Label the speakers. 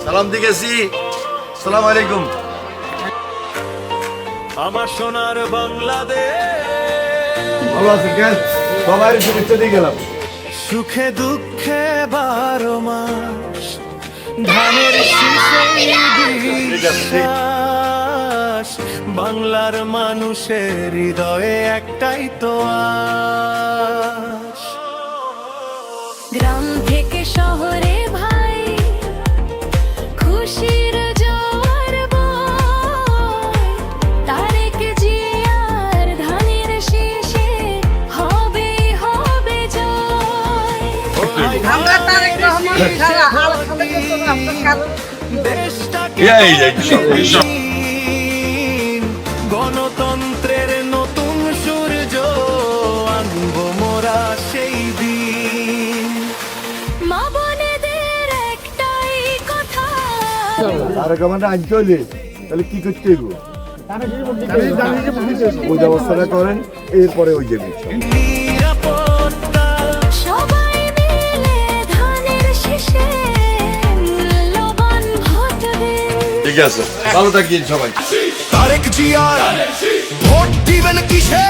Speaker 1: সালাম দিয়েছি। আসসালামু আলাইকুম।
Speaker 2: আমার সোনার বাংলাদেশ,
Speaker 1: ভালো আছেন কেন? সবাই শুভেচ্ছা দিয়ে গেলাম।
Speaker 2: সুখে দুঃখে 12 মাস ধানের শীষেই বিশ্বাস, বাংলার মানুষের হৃদয়ে একটাই তো আশ।
Speaker 3: গ্রাম থেকে শহরে ভাই খুশির জোয়ার বয়, তারেক জিয়ার ধানের শীষে হবে হবে জয়।
Speaker 4: আমরা তারেক রহমান ছাড়া আলোচনা করতে না, আপনার কারণ
Speaker 2: গণতন্ত্রের নতুন সূর্য আনব মোরা সেই দিন।
Speaker 3: মা বোনেদের একটাই কথা,
Speaker 1: তারেক রহমানটা আনতে হলে তাহলে কি করতে হইব? ওই ব্যবস্থাটা করেন, এরপরে ওই যাবে।
Speaker 2: নিরাপত্তা
Speaker 3: সবাই মিলে ধানের শীষে মূল্যবান ভোট দিন।
Speaker 1: ঠিক আছে, ভালো থাকিন সবাই।
Speaker 2: তারেক জিয়ার ভোট দিবেন কিসে?